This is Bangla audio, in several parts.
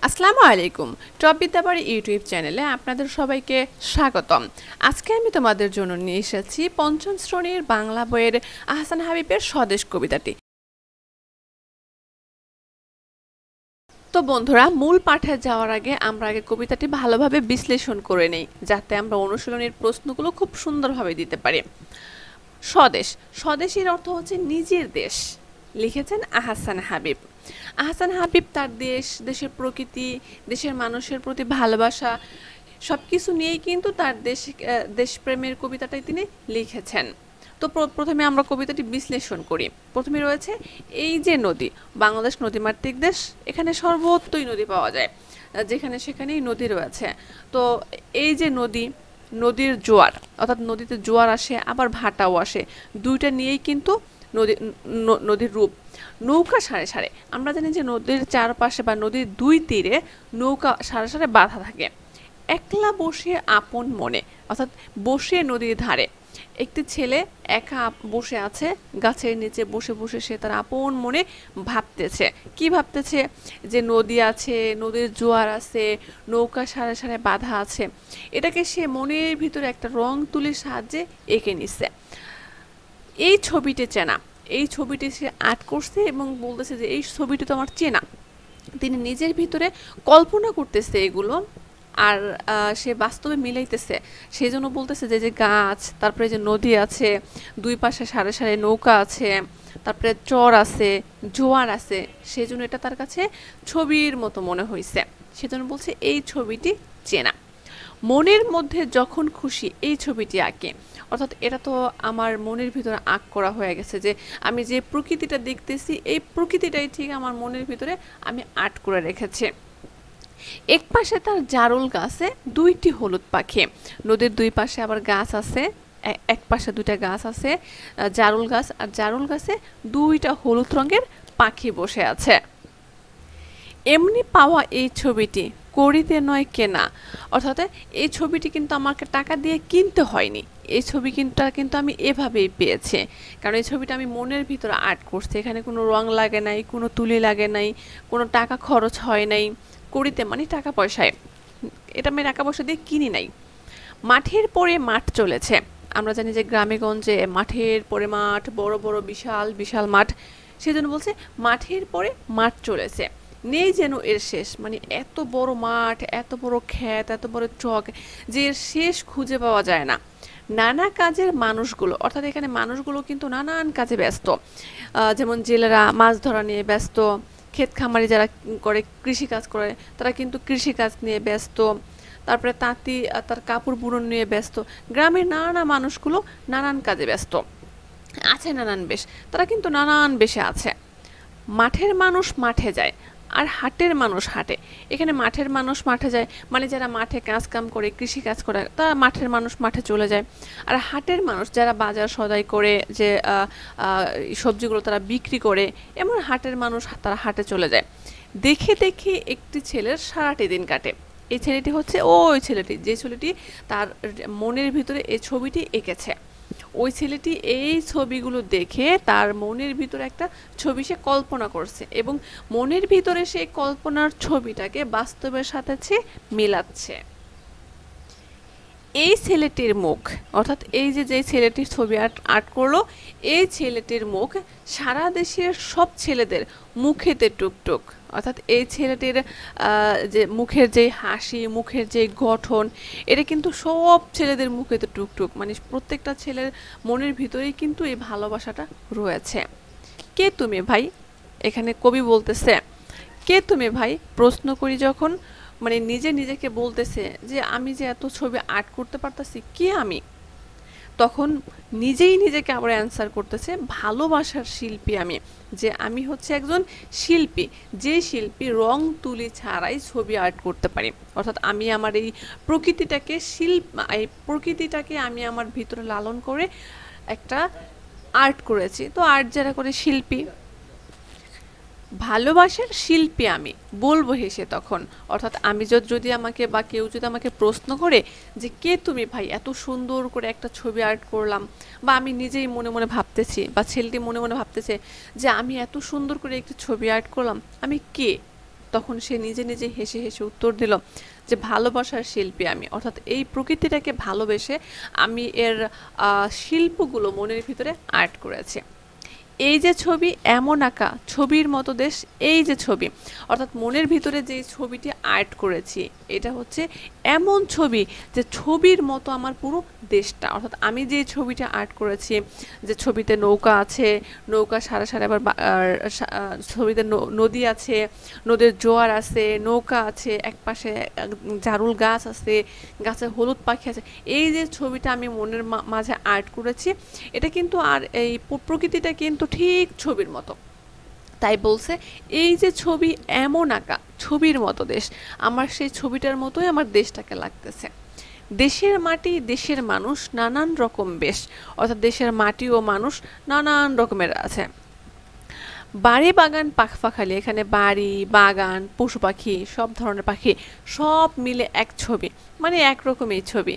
আসসালামু আলাইকুম। টপ বিদ্যাবাড়ি ইউটিউব চ্যানেলে আপনাদের সবাইকে স্বাগতম। আজকে আমি তোমাদের জন্য নিয়ে এসেছি পঞ্চম শ্রেণীর বাংলা বইয়ের আহসান হাবীবের স্বদেশ কবিতাটি। তো বন্ধুরা, মূল পাঠে যাওয়ার আগে আমরা কবিতাটি ভালোভাবে বিশ্লেষণ করে নেই, যাতে আমরা অনুশীলনের প্রশ্নগুলো খুব সুন্দরভাবে দিতে পারি। স্বদেশ, স্বদেশের অর্থ হচ্ছে নিজের দেশ। লিখেছেন আহসান হাবীব। আহসান হাবীব তার দেশ, দেশের প্রকৃতি, দেশের মানুষের প্রতি ভালোবাসা সবকিছু নিয়েই কিন্তু তার দেশপ্রেমের কবিতাটাই তিনি লিখেছেন। তো প্রথমে আমরা কবিতাটি বিশ্লেষণ করি। প্রথমে রয়েছে এই যে নদী, বাংলাদেশ নদীমাতৃক দেশ, এখানে সর্বত্রই নদী পাওয়া যায়, যেখানে সেখানেই নদী রয়েছে। তো এই যে নদী, নদীর জোয়ার, অর্থাৎ নদীতে জোয়ার আসে আবার ভাটাও আসে, দুইটা নিয়েই কিন্তু নদীর রূপ। নৌকা সারে সারে, আমরা জানি যে নদীর চারপাশে বা নদীর দুই তীরে নৌকা সারে সারে বাঁধা থাকে। একলা বসে আপন মনে, অর্থাৎ বসে নদীর ধারে একটি ছেলে একা বসে আছে গাছের নিচে, বসে বসে সে তার আপন মনে ভাবতেছে। কি ভাবতেছে? যে নদী আছে, নদীর জোয়ার আছে, নৌকা সারে সারে বাঁধা আছে। এটাকে সে মনের ভিতরে একটা রং তুলির সাহায্যে এঁকে নিচ্ছে। এই ছবিটি চেনা, এই ছবিটি সে আর্ট করছে এবং বলতেছে যে এই ছবিটি তো আমার চেনা। তিনি নিজের ভিতরে কল্পনা করতেছে এগুলো, আর সে বাস্তবে মিলাইতেছে। সেই জন্য বলতেছে যে যে গাছ, তারপরে যে নদী আছে, দুই পাশে সারে সারে নৌকা আছে, তারপরে চর আছে, জোয়ার আছে, সেই জন্য এটা তার কাছে ছবির মতো মনে হয়েছে। সেজন্য বলছে এই ছবিটি চেনা। মনের মধ্যে যখন খুশি এই ছবিটি আঁকে, অর্থাৎ এটা তো আমার মনের ভিতরে আঁক করা হয়ে গেছে, যে আমি যে প্রকৃতিটা দেখতেছি এই প্রকৃতিটাই ঠিক আমার মনের ভিতরে আমি আর্ট করে রেখেছি। এক পাশে তার জারুল গাছে দুইটি হলুদ পাখি, নদীর দুই পাশে আবার গাছ আছে, এক পাশে দুইটা গাছ আছে, জারুল গাছ, আর জারুল গাছে দুইটা হলুদ রঙের পাখি বসে আছে। এমনি পাওয়া এই ছবিটি করিতে নয় কেনা, অর্থাৎ এই ছবিটি কিন্তু আমাকে টাকা দিয়ে কিনতে হয়নি, এই ছবি কিন্তু আমি এভাবেই পেয়েছি, কারণ এই ছবিটা আমি মনের ভিতরে আর্ট করছি। এখানে কোনো রং লাগে নাই, কোনো তুলি লাগে নাই, কোনো টাকা খরচ হয় নাই। করিতে মানে টাকা পয়সায়, এটা আমি টাকা পয়সা দিয়ে কিনি নাই। মাঠের পরে মাঠ চলেছে, আমরা জানি যে গ্রামে গঞ্জে মাঠের পরে মাঠ, বড় বড় বিশাল বিশাল মাঠ, সেজন্য বলছে মাঠের পরে মাঠ চলেছে, নেই যেন এর শেষ। মানে এত বড় মাঠ, এত বড় ক্ষেত, এত বড় চক, যে এর শেষ খুঁজে পাওয়া যায় না। নানা কাজের মানুষগুলো, অর্থাৎ এখানে মানুষগুলো কিন্তু নানান কাজে ব্যস্ত, যেমন জেলেরা মাছ ধরা নিয়ে ব্যস্ত, ক্ষেত খামারি যারা করে কৃষিকাজ করে তারা কিন্তু কৃষিকাজ নিয়ে ব্যস্ত, তারপরে তাঁতি তার কাপড় বুনন নিয়ে ব্যস্ত। গ্রামের নানা মানুষগুলো নানান কাজে ব্যস্ত আছে, নানান বেশ, তারা কিন্তু নানান বেশে আছে। মাঠের মানুষ মাঠে যায় আর হাটের মানুষ হাটে। এখানে মাঠের মানুষ মাঠে যায় মানে যারা মাঠে কাজ কাম করে, কৃষি কাজ করে, তারা মাঠের মানুষ মাঠে চলে যায়। আর হাটের মানুষ যারা বাজার সদাই করে, যে সবজিগুলো তারা বিক্রি করে, এমন হাটের মানুষ তারা হাটে চলে যায়। দেখে দেখে একটি ছেলের সারাটি দিন কাটে। এই ছেলেটি হচ্ছে ওই ছেলেটি, যে ছেলেটি তার মনের ভিতরে এই ছবিটি এঁকেছে। ওই ছেলেটি এই ছবিগুলো দেখে তার মনের ভিতরে একটা ছবি সে কল্পনা করছে, এবং মনের ভিতরে সেই কল্পনার ছবিটাকে বাস্তবের সাথে সে মেলাচ্ছে। এই ছেলেটির মুখ, অর্থাৎ এই যে ছেলেটির ছবি আর্ট করলো, এই ছেলেটির মুখ সারা দেশের সব ছেলেদের মুখেতে টুকটুক, অর্থাৎ এই ছেলেটির যে মুখের যে হাসি, মুখের যে গঠন, এটা কিন্তু সব ছেলেদের মুখেতে টুকটুক, মানে প্রত্যেকটা ছেলের মনের ভিতরেই কিন্তু এই ভালোবাসাটা রয়েছে। কে তুমি ভাই? এখানে কবি বলতেছে কে তুমি ভাই, প্রশ্ন করি যখন, মানে নিজে নিজেকে বলতেছে যে আমি যে এত ছবি আর্ট করতে পারতাছি, কে আমি? তখন নিজেই নিজেকে আবার অ্যান্সার করতেছে, ভালোবাসার শিল্পী আমি, যে আমি হচ্ছে একজন শিল্পী, যে শিল্পী রং তুলি ছাড়াই ছবি আর্ট করতে পারি। অর্থাৎ আমি আমার এই প্রকৃতিটাকে এই প্রকৃতিটাকে আমি আমার ভিতরে লালন করে একটা আর্ট করেছি। তো আর্ট যারা করে শিল্পী, ভালোবাসার শিল্পী আমি বলবো হেসে তখন। অর্থাৎ আমি যদি আমাকে বা কেউ যদি আমাকে প্রশ্ন করে যে কে তুমি ভাই, এত সুন্দর করে একটা ছবি আর্ট করলাম, বা আমি নিজেই মনে মনে ভাবতেছি বা ছেলেটি মনে মনে ভাবতেছে যে আমি এত সুন্দর করে একটি ছবি আর্ট করলাম, আমি কে? তখন সে নিজে নিজে হেসে হেসে উত্তর দিল যে ভালোবাসার শিল্পী আমি, অর্থাৎ এই প্রকৃতিটাকে ভালোবেসে আমি এর শিল্পগুলো মনের ভিতরে আর্ট করেছি। এই যে ছবি এমন আঁকা ছবির মতো দেশ, এই যে ছবি অর্থাৎ মনের ভিতরে যে ছবিটি আর্ট করেছি এটা হচ্ছে এমন ছবি যে ছবির মতো আমার পুরো দেশটা, অর্থাৎ আমি যে ছবিটা আর্ট করেছি, যে ছবিতে নৌকা আছে, নৌকা সারা সারা আবার ছবিতে নদী আছে, নদীর জোয়ার আছে, নৌকা আছে, একপাশে জারুল গাছ আছে, গাছে হলুদ পাখি আছে, এই যে ছবিটা আমি মনের মাঝে আর্ট করেছি এটা কিন্তু আর এই প্রকৃতিটা কিন্তু ঠিক ছবির মতো। তাই বলছে এই যে ছবি এমন আঁকা ছবির মতো দেশ, আমার সেই ছবিটার মতোই আমার দেশটাকে লাগতেছে। দেশের মাটি দেশের মানুষ নানান রকম বেশ, অর্থাৎ দেশের মাটি ও মানুষ নানান রকমের আছে। বাড়ি বাগান পাখপাখালি, এখানে বাড়ি বাগান পশু পাখি সব ধরনের পাখি সব মিলে এক ছবি, মানে একরকমই ছবি।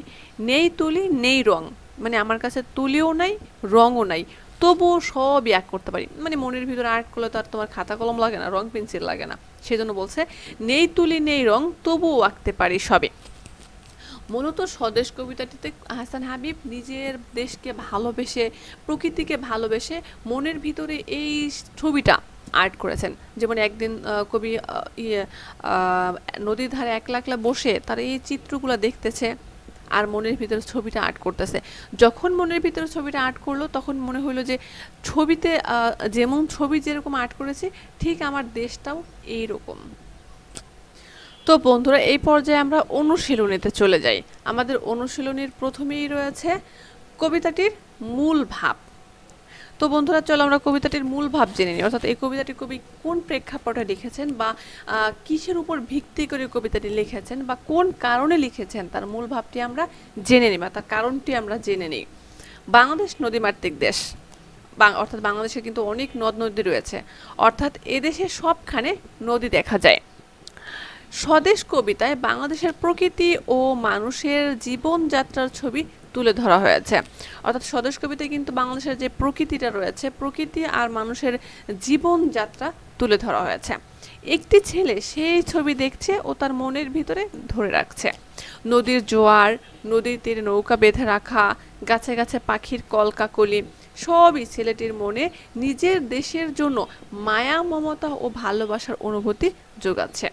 নেই তুলি নেই রং, মানে আমার কাছে তুলিও নাই রঙও নাই, তবুও সবই আঁক করতে পারি। মানে মনের ভিতরে আর্ট করলে তো আর তোমার খাতা কলম লাগে না, রং পেন্সিল লাগে না, সেজন্য বলছে নেই তুলি নেই রং তবুও আঁকতে পারি সবে। মূলত স্বদেশ কবিতাটিতে আহসান হাবীব নিজের দেশকে ভালোবেসে প্রকৃতিকে ভালোবেসে মনের ভিতরে এই ছবিটা আর্ট করেছেন। যেমন একদিন কবি নদীর ধারে একলা একলা বসে তার এই চিত্রগুলো দেখতেছে আর মনের ভিতরে ছবিটা আর্ট করতেছে। যখন মনের ভিতরে ছবিটা আর্ট করলো তখন মনে হলো যে ছবিতে যেমন ছবি যেরকম আর্ট করেছে ঠিক আমার দেশটাও এইরকম। তো বন্ধুরা এই পর্যায়ে আমরা অনুশীলনীতে চলে যাই। আমাদের অনুশীলনীর প্রথমেই রয়েছে কবিতাটির মূল ভাব। তো বন্ধুরা চলো আমরা কবিতাটির মূল ভাব জেনে নিই, অর্থাৎ এই কবিতাটি কবি কোন প্রেক্ষাপটে লিখেছেন বা কিসের উপর ভিত্তি করে কবিতাটি লিখেছেন বা কোন কারণে লিখেছেন তার মূল ভাবটি আমরা জেনে নিই বা তার কারণটি আমরা জেনে নিই। বাংলাদেশ নদীমাতৃক দেশ, অর্থাৎ বাংলাদেশে কিন্তু অনেক নদ নদী রয়েছে, অর্থাৎ এদেশে সবখানে নদী দেখা যায়। স্বদেশ কবিতায় বাংলাদেশের প্রকৃতি ও মানুষের জীবনযাত্রার ছবি তুলে ধরা হয়েছে, অর্থাৎ স্বদেশ কবিতায় কিন্তু বাংলাদেশের যে প্রকৃতিটা রয়েছে প্রকৃতি আর মানুষের জীবনযাত্রা তুলে ধরা হয়েছে। একটি ছেলে সেই ছবি দেখছে ও তার মনের ভিতরে ধরে রাখছে। নদীর জোয়ার, নদীর তীরে নৌকা বেঁধে রাখা, গাছে গাছে পাখির কলকাকলি সবই ছেলেটির মনে নিজের দেশের জন্য মায়া মমতা ও ভালোবাসার অনুভূতি যোগাচ্ছে।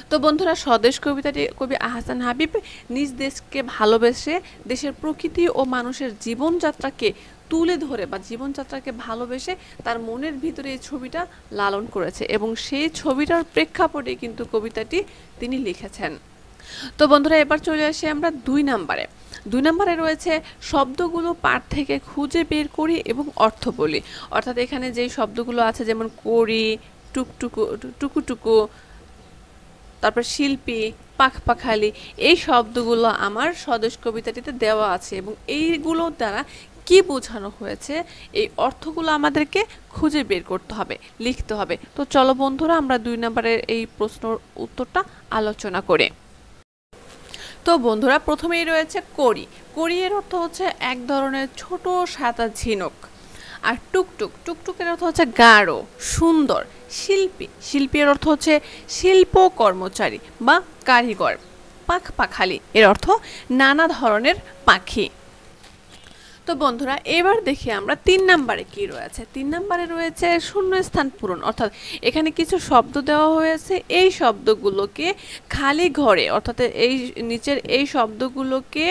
তো বন্ধুরা স্বদেশ কবিতাটি কবি আহসান হাবীব নিজ দেশকে ভালোবেসে দেশের প্রকৃতি ও মানুষের জীবনযাত্রাকে তুলে ধরে বা জীবনযাত্রাকে ভালোবেসে তার মনের ভিতরে এই ছবিটা লালন করেছে এবং সেই ছবিটার প্রেক্ষাপটে কিন্তু কবিতাটি তিনি লিখেছেন। তো বন্ধুরা এবার চলে আসি আমরা 2 নম্বরে। 2 নম্বরে রয়েছে শব্দগুলো পাঠ থেকে খুঁজে বের করি এবং অর্থ বলি, অর্থাৎ এখানে যেই শব্দগুলো আছে যেমন করি, টুকটুকু টুকুটুকু, তারপর শিল্পী, পাখপাখালি, এই শব্দগুলো আমার স্বদেশ কবিতাটিতে দেওয়া আছে এবং এইগুলোর দ্বারা কি বোঝানো হয়েছে এই অর্থগুলো আমাদেরকে খুঁজে বের করতে হবে, লিখতে হবে। তো চলো বন্ধুরা আমরা 2 নম্বরের এই প্রশ্নের উত্তরটা আলোচনা করি। তো বন্ধুরা প্রথমেই রয়েছে করি। করি এর অর্থ হচ্ছে এক ধরনের ছোট সাদা ঝিনুক। আর টুকটুক, টুকটুকের অর্থ হচ্ছে গাঢ় সুন্দর। শিল্পী, শিল্পীর অর্থ হচ্ছে শিল্প কর্মচারী বা কারিগর। পাখপাখালি এর অর্থ নানা ধরনের পাখি। তো বন্ধুরা এবার দেখি আমরা 3 নম্বরে কি রয়েছে। 3 নম্বরে রয়েছে শূন্যস্থান পূরণ, অর্থাৎ এখানে কিছু শব্দ দেওয়া হয়েছে, এই শব্দগুলোকে খালি ঘরে অর্থাৎ এই নিচের এই শব্দগুলোকে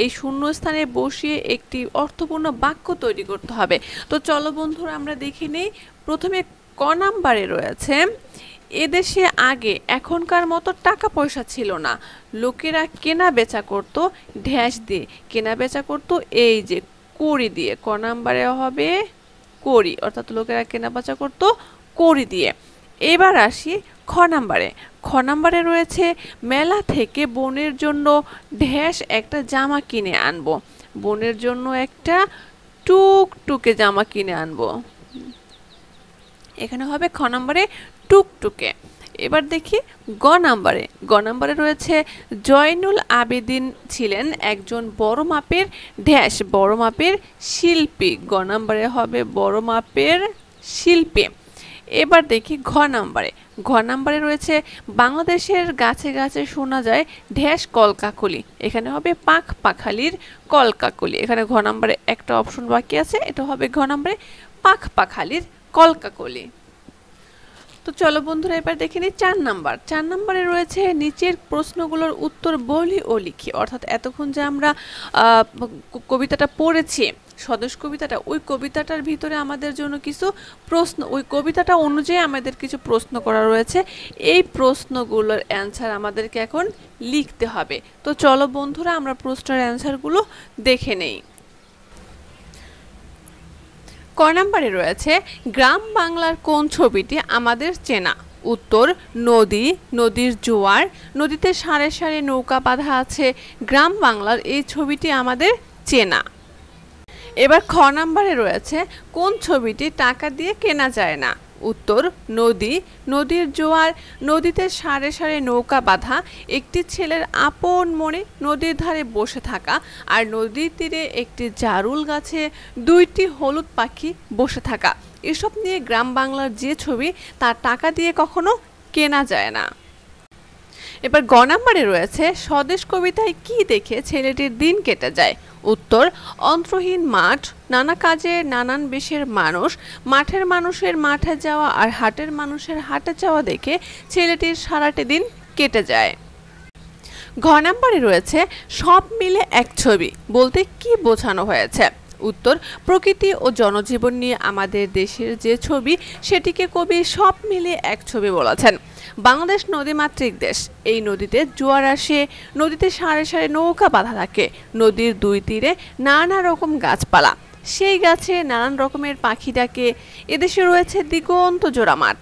এই শূন্যস্থানে বসিয়ে একটি অর্থপূর্ণ বাক্য তৈরি করতে হবে। তো চলো বন্ধুরা আমরা দেখে নেই। প্রথমে ক নম্বরে রয়েছে এদেশে আগে এখনকার মতো টাকা পয়সা ছিল না, লোকেরা কেনা বেচা করতো ঢ্যাস দিয়ে, কেনা বেচা করতো এই যে কড়ি দিয়ে। ক নম্বরে হবে কড়ি, অর্থাৎ লোকেরা কেনা বেচা করতো কড়ি দিয়ে। এবার আসি খ নম্বরে। খ নম্বরে রয়েছে মেলা থেকে বোনের জন্য ঢ্যাস একটা জামা কিনে আনবো, বোনের জন্য একটা টুকটুকে জামা কিনে আনবো, এখানে হবে খ নম্বরে টুকটুকে। এবার দেখি গ নম্বরে। গ নম্বরে রয়েছে জয়নুল আবেদিন ছিলেন একজন বড় মাপের ঢ্যাস, বড় মাপের শিল্পী। গ নম্বরে হবে বড় মাপের শিল্পী। এবার দেখি ঘ নাম্বারে। ঘ নাম্বারে রয়েছে বাংলাদেশের গাছে গাছে শোনা যায় ঢেস কলকাকলি। এখানে হবে পাখ পাখালির কলকাকলি। এখানে ঘ নাম্বারে একটা অপশন বাকি আছে, এটা হবে ঘ নাম্বারে পাখ পাখালির কলকাকলি। তো চলো বন্ধুরা এবার দেখে নিই 4 নাম্বার। 4 নাম্বারে রয়েছে নিচের প্রশ্নগুলোর উত্তর বলি ও লিখি। অর্থাৎ এতক্ষণ যে আমরা কবিতাটা পড়েছি, স্বদেশ কবিতাটা, ওই কবিতাটার ভিতরে আমাদের জন্য কিছু প্রশ্ন, ওই কবিতাটা অনুযায়ী আমাদের কিছু প্রশ্ন করা রয়েছে। এই প্রশ্নগুলোর অ্যান্সার আমাদেরকে এখন লিখতে হবে। তো চলো বন্ধুরা আমরা প্রশ্নের অ্যান্সারগুলো দেখে নেই। ক নাম্বারে রয়েছে গ্রাম বাংলার কোন ছবিটি আমাদের চেনা? উত্তর নদী, নদীর জোয়ার, নদীতে সারে সারে নৌকা বাঁধা আছে। গ্রাম বাংলার এই ছবিটি আমাদের চেনা। এবার খ নাম্বারে রয়েছে কোন ছবিটি টাকা দিয়ে কেনা যায় না? উত্তর নদী, নদীর জোয়ার, নদীতে সারে সারে নৌকা বাঁধা, একটি ছেলের আপন মনে নদীর ধারে বসে থাকা, আর নদীর তীরে একটি জারুল গাছে 2টি হলুদ পাখি বসে থাকা। এসব নিয়ে গ্রাম বাংলার যে ছবি তা টাকা দিয়ে কখনো কেনা যায় না। এবার গ নাম্বারে রয়েছে স্বদেশ কবিতায় কি দেখে ছেলেটির দিন কেটে যায়? উত্তর অন্তহীন মাঠ, নানা কাজে নানান বেশের মানুষ, মাঠের মানুষের মাঠে যাওয়া আর হাটের মানুষের হাটে যাওয়া দেখে ছেলেটির সারাটি দিন কেটে যায়। ঘ নাম্বারে রয়েছে সব মিলে এক ছবি বলতে কি বোঝানো হয়েছে? উত্তর প্রকৃতি ও জনজীবন নিয়ে আমাদের দেশের যে ছবি সেটিকে কবি সব মিলে এক ছবি বলেছেন। বাংলাদেশ নদীমাতৃক দেশ। এই নদীতে জোয়ার আসে, নদীতে সারে সারে নৌকা বাঁধা থাকে, নদীর 2 তীরে নানা রকম গাছপালা, সেই গাছে নানান রকমের পাখি ডাকে। এদেশে রয়েছে দিগন্ত জোড়া মাঠ,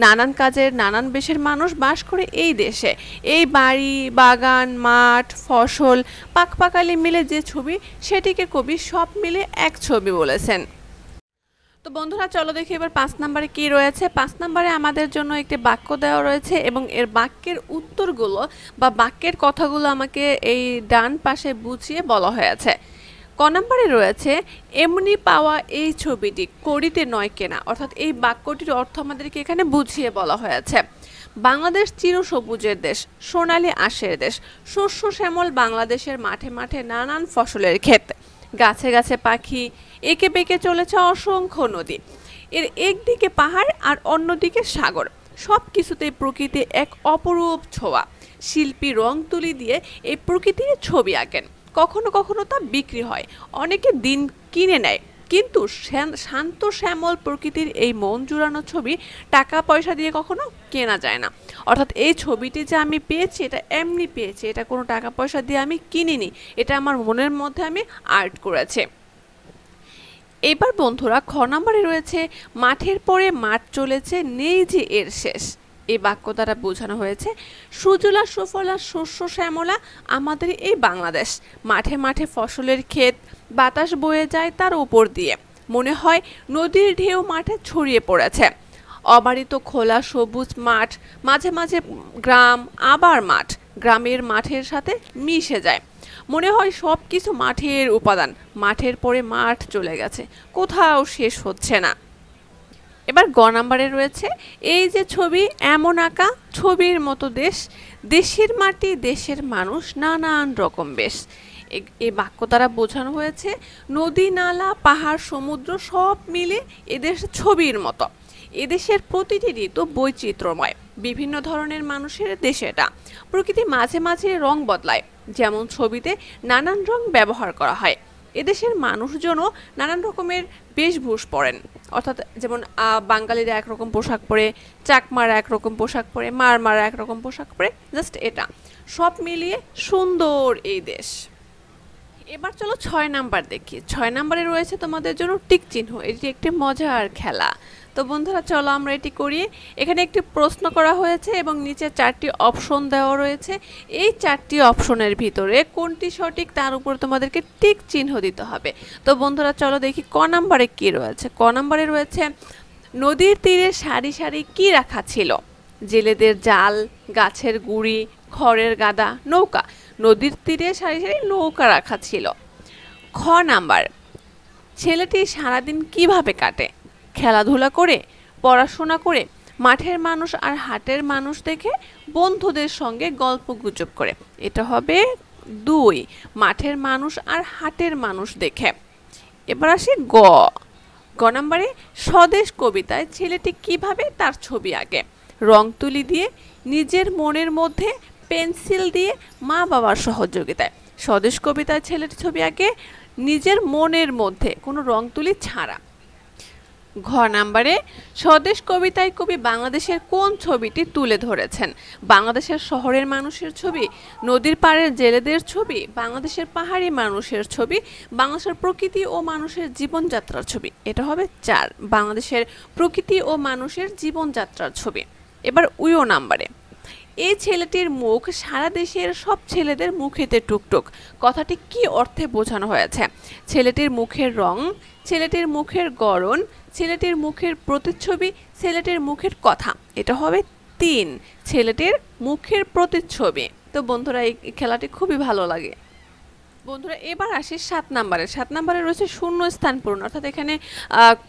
নানান কাজের নানান বেশের মানুষ বাস করে এই দেশে। এই বাড়ি, বাগান, মাঠ, ফসল, পাকপাকালি মিলে যে ছবি সেটিকে কবি সব মিলে এক ছবি বলেছেন। তো বন্ধুরা চলো দেখি এবার 5 নম্বরে কি রয়েছে। 5 নম্বরে আমাদের জন্য একটি বাক্য দেওয়া রয়েছে এবং এর বাক্যের উত্তরগুলো বা বাক্যের কথাগুলো আমাকে এই ডান পাশে বুঝিয়ে বলা হয়েছে। ক নম্বরে রয়েছে এমনি পাওয়া এই ছবিটি করিতে নয় কেনা। অর্থাৎ এই বাক্যটির অর্থ আমাদেরকে এখানে বুঝিয়ে বলা হয়েছে। বাংলাদেশ চিরসবুজের দেশ, সোনালী আঁশের দেশ, শস্য শ্যামল বাংলাদেশের মাঠে মাঠে নানান ফসলের ক্ষেত, গাছে গাছে পাখি, একে বেঁকে চলেছে অসংখ্য নদী, এর একদিকে পাহাড় আর অন্যদিকে সাগর, সব কিছুতেই প্রকৃতি এক অপরূপ ছোঁয়া। শিল্পী রং তুলি দিয়ে এই প্রকৃতির ছবি আঁকেন, কখনো কখনো তা বিক্রি হয়, অনেকে দিন কিনে নেয়, কিন্তু শান্ত শ্যামল প্রকৃতির এই মন জুড়ানো ছবি টাকা পয়সা দিয়ে কখনো কেনা যায় না। অর্থাৎ এই ছবিটি যে আমি পেয়েছি এটা এমনি পেয়েছি, এটা কোনো টাকা পয়সা দিয়ে আমি কিনিনি, এটা আমার মনের মধ্যে আমি আর্ট করেছি। এবার বন্ধুরা খ নম্বরে রয়েছে মাঠের পরে মাঠ চলেছে নেই যে এর শেষ। এই বাক্য দ্বারা বোঝানো হয়েছে সুজলা সুফলা শস্য শ্যামলা আমাদের এই বাংলাদেশ, মাঠে মাঠে ফসলের ক্ষেত, বাতাস বয়ে যায় তার উপর দিয়ে, মনে হয় নদীর ঢেউ মাঠে ছড়িয়ে পড়েছে, অবারিত খোলা সবুজ মাঠ, মাঝে মাঝে গ্রাম আবার মাঠ, গ্রামের মাঠের সাথে মিশে যায়, মনে হয় সব কিছু মাঠের উপাদান, মাঠের পরে মাঠ চলে গেছে, কোথাও শেষ হচ্ছে না। এবার গ নাম্বারে রয়েছে এই যে ছবি এমন আঁকা ছবির মতো দেশ, দেশের মাটি দেশের মানুষ নানান রকম বেশ। এই বাক্য দ্বারা বোঝানো হয়েছে নদী নালা পাহাড় সমুদ্র সব মিলে এদেশ ছবির মতো। এদেশের প্রতিটি ঋতু বৈচিত্র্যময়, বিভিন্ন ধরনের মানুষের দেশ এটা। প্রকৃতি মাঝে মাঝে রং বদলায়, যেমন ছবিতে নানান রং ব্যবহার করা হয়। এদেশের মানুষজনও নানান রকমের বেশভূষ পরেন, অর্থাৎ যেমন বাঙালিরা একরকম পোশাক পরে, চাকমারা একরকম পোশাক পরে, মারমারা একরকম পোশাক পরে, জাস্ট এটা সব মিলিয়ে সুন্দর এই দেশ। এবার চলো 6 নাম্বার দেখি। 6 নাম্বারে রয়েছে তোমাদের জন্য টিক চিহ্ন, এটি একটি মজার খেলা। তো বন্ধুরা চলো আমরা এটি করি। এখানে একটি প্রশ্ন করা হয়েছে এবং নিচে 4টি অপশন দেওয়া রয়েছে। এই 4টি অপশনের ভিতরে কোনটি সঠিক তার উপর তোমাদেরকে টিক চিহ্ন দিতে হবে। তো বন্ধুরা চলো দেখি ক নাম্বারে কি রয়েছে। ক নাম্বারে রয়েছে নদীর তীরে সারি সারি কি রাখা ছিল? জেলেদের জাল, গাছের গুড়ি, খড়ের গাদা, নৌকা। নদীর তীরে সারি সারি নৌকা রাখা ছিল। খ নাম্বার ছেলেটি সারাদিন কিভাবে কাটে? খেলাধুলা করে, পড়াশোনা করে, মাঠের মানুষ আর হাটের মানুষ দেখে, বন্ধুদের সঙ্গে গল্প গুজব করে। এটা হবে 2, মাঠের মানুষ আর হাটের মানুষ দেখে। এবার আসি গ নম্বরে, স্বদেশ কবিতায় ছেলেটি কিভাবে তার ছবি আঁকে? রং তুলি দিয়ে, নিজের মনের মধ্যে, পেন্সিল দিয়ে, মা বাবার সহযোগিতায়। স্বদেশ কবিতায় ছেলেটি ছবি আঁকে নিজের মনের মধ্যে, কোনো রং তুলি ছাড়া। ঘ নম্বরে, স্বদেশ কবিতায় কবি বাংলাদেশের কোন ছবিটি তুলে ধরেছেন? বাংলাদেশের শহরের মানুষের ছবি, নদীর পাড়ের জেলেদের ছবি, বাংলাদেশের পাহাড়ি মানুষের ছবি, বাংলাদেশের প্রকৃতি ও মানুষের জীবনযাত্রার ছবি। এটা হবে 4, বাংলাদেশের প্রকৃতি ও মানুষের জীবনযাত্রার ছবি। এবার উইও নাম্বারে, এই ছেলেটির মুখ সারা দেশের সব ছেলেদের মুখেতে টুকটুক, কথাটি কি অর্থে বোঝানো হয়েছে? ছেলেটির মুখের রং, ছেলেটির মুখের গড়ন, ছেলেটির মুখের প্রতিচ্ছবি, ছেলেটির মুখের কথা। এটা হবে 3, ছেলেটির মুখের প্রতিচ্ছবি। তো বন্ধুরা, এই খেলাটি খুবই ভালো লাগে। বন্ধুরা, এবার আসি 7 নম্বরে। 7 নম্বরে রয়েছে শূন্য স্থান পূরণ, অর্থাৎ এখানে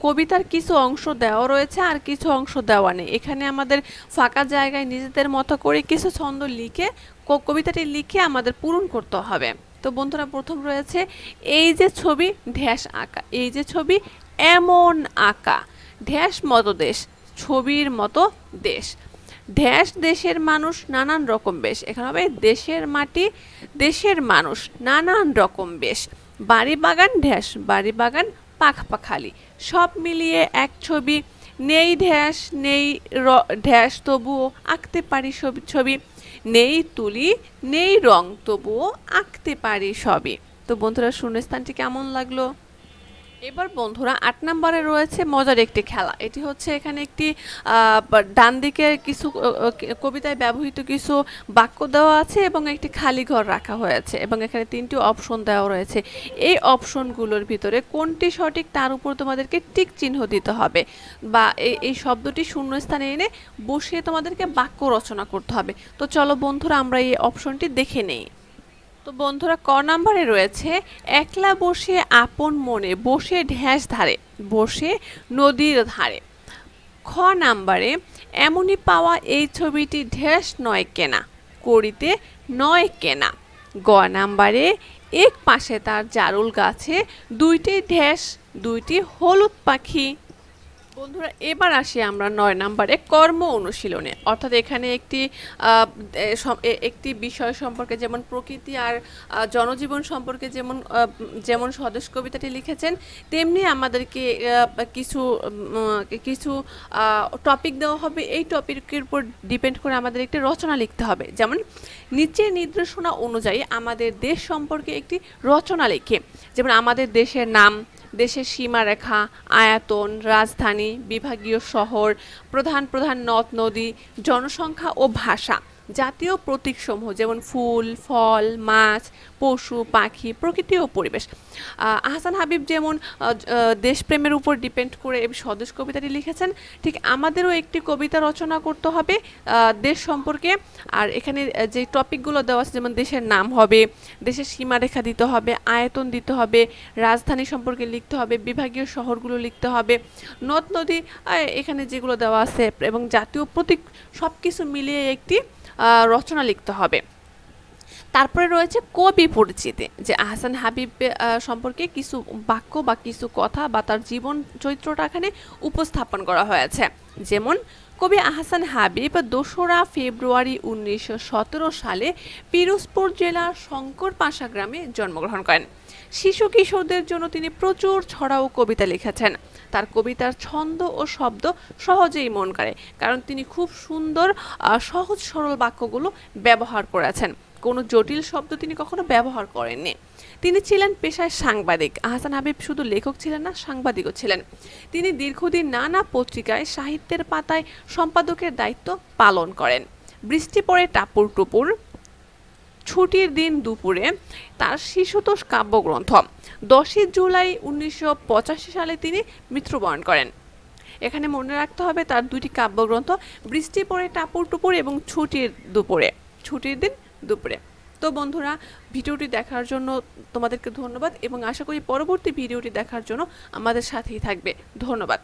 কবিতার কিছু অংশ দেওয়া রয়েছে আর কিছু অংশ দেওয়া নেই। এখানে আমাদের ফাঁকা জায়গায় নিজেদের মতো করে কিছু ছন্দ লিখে কবিতাটি লিখে আমাদের পূরণ করতে হবে। তো বন্ধুরা, প্রথম রয়েছে, এই যে ছবি ঢ্যাস আঁকা, এই যে ছবি এমন আঁকা, ঢ্যাস মতো দেশ, ছবির মতো দেশ, ঢ্যাস দেশের মানুষ নানান রকম বেশ। এখানে হবে দেশের মাটি, দেশের মানুষ নানান রকম বেশ, বাড়ি বাগান ঢ্যাস, বাড়ি বাগান পাখ পাখালি, সব মিলিয়ে এক ছবি, নেই ঢ্যাস নেই ঢ্যাস তবুও আঁকতে পারি ছবি, নেই তুলি নেই রং তবুও আঁকতে পারি সবই। তো বন্ধুরা, শূন্যস্থানটি কেমন লাগলো? এবার বন্ধুরা, 8 নম্বরে রয়েছে মজার একটি খেলা। এটি হচ্ছে, এখানে একটি ডান দিকে কিছু কবিতায় ব্যবহৃত কিছু বাক্য দেওয়া আছে এবং একটি খালি ঘর রাখা হয়েছে এবং এখানে 3টি অপশন দেওয়া রয়েছে। এই অপশনগুলোর ভিতরে কোনটি সঠিক তার উপর তোমাদেরকে টিক চিহ্ন দিতে হবে, বা এই শব্দটি শূন্যস্থানে এনে বসিয়ে তোমাদেরকে বাক্য রচনা করতে হবে। তো চলো বন্ধুরা, আমরা এই অপশনটি দেখে নেই। তো বন্ধুরা, ক নম্বরে রয়েছে, একলা বসে আপন মনে, বসে ঢ্যাস ধারে, বসে নদীর ধারে। খ নম্বরে, এমনই পাওয়া এই ছবিটি ঢ্যাস নয় কেনা, করিতে নয় কেনা। গ নম্বরে, এক পাশে তার জারুল গাছে, 2টি ঢ্যাস 2টি হলুদ পাখি। বন্ধুরা, এবার আসি আমরা 9 নম্বরে কর্ম অনুশীলনে, অর্থাৎ এখানে একটি বিষয় সম্পর্কে, যেমন প্রকৃতি আর জনজীবন সম্পর্কে যেমন স্বদেশ কবিতাটি লিখেছেন, তেমনি আমাদেরকে কিছু টপিক দেওয়া হবে। এই টপিকের উপর ডিপেন্ড করে আমাদের একটি রচনা লিখতে হবে। যেমন নিচের নির্দেশনা অনুযায়ী আমাদের দেশ সম্পর্কে একটি রচনা লিখে, যেমন আমাদের দেশের নাম, দেশের সীমারেখা, আয়তন, রাজধানী, বিভাগীয় শহর, প্রধান প্রধান নদ নদী, জনসংখ্যা ও ভাষা, জাতীয় প্রতীকসমূহ যেমন ফুল, ফল, মাছ, পশু, পাখি, প্রকৃতি ও পরিবেশ। আহসান হাবিব যেমন দেশপ্রেমের উপর ডিপেন্ড করে এই স্বদেশ কবিতাটি লিখেছেন, ঠিক আমাদেরও একটি কবিতা রচনা করতে হবে দেশ সম্পর্কে। আর এখানে যে টপিকগুলো দেওয়া আছে, যেমন দেশের নাম হবে, দেশের সীমারেখা দিতে হবে, আয়তন দিতে হবে, রাজধানী সম্পর্কে লিখতে হবে, বিভাগীয় শহরগুলো লিখতে হবে, নদ নদী এখানে যেগুলো দেওয়া আছে, এবং জাতীয় প্রতীক, সব কিছু মিলিয়ে একটি রচনা লিখতে হবে। তারপরে রয়েছে কবি পরিচিতি, যে আহসান হাবিব সম্পর্কে কিছু বাক্য বা কিছু কথা বা তার জীবন চরিত্রটা এখানে উপস্থাপন করা হয়েছে। যেমন কবি আহসান হাবিব 2রা ফেব্রুয়ারি 1917 সালে পিরোজপুর জেলার শঙ্করপাশা গ্রামে জন্মগ্রহণ করেন। শিশু কিশোরদের জন্য তিনি প্রচুর ছড়া ও কবিতা লিখেছেন। তার কবিতার ছন্দ ও শব্দ সহজেই মন কাড়ে, কারণ তিনি খুব সুন্দর সহজ সরল বাক্যগুলো ব্যবহার করেছেন। কোনো জটিল শব্দ তিনি কখনো ব্যবহার করেননি। তিনি ছিলেন পেশায় সাংবাদিক। আহসান হাবিব শুধু লেখক ছিলেন না, সাংবাদিকও ছিলেন। তিনি দীর্ঘদিন নানা পত্রিকায় সাহিত্যের পাতায় সম্পাদকের দায়িত্ব পালন করেন। বৃষ্টি পড়ে টাপুর টুপুর, ছুটির দিন দুপুরে, তার শিশুতোষ কাব্যগ্রন্থ। 10 জুলাই 1985 সালে তিনি মৃত্যুবরণ করেন। এখানে মনে রাখতে হবে তার 2টি কাব্যগ্রন্থ, বৃষ্টি পড়ে টাপুর টুপুর এবং ছুটির দিন দুপুরে। তো বন্ধুরা, ভিডিওটি দেখার জন্য তোমাদেরকে ধন্যবাদ এবং আশা করি পরবর্তী ভিডিওটি দেখার জন্য আমাদের সাথেই থাকবে। ধন্যবাদ।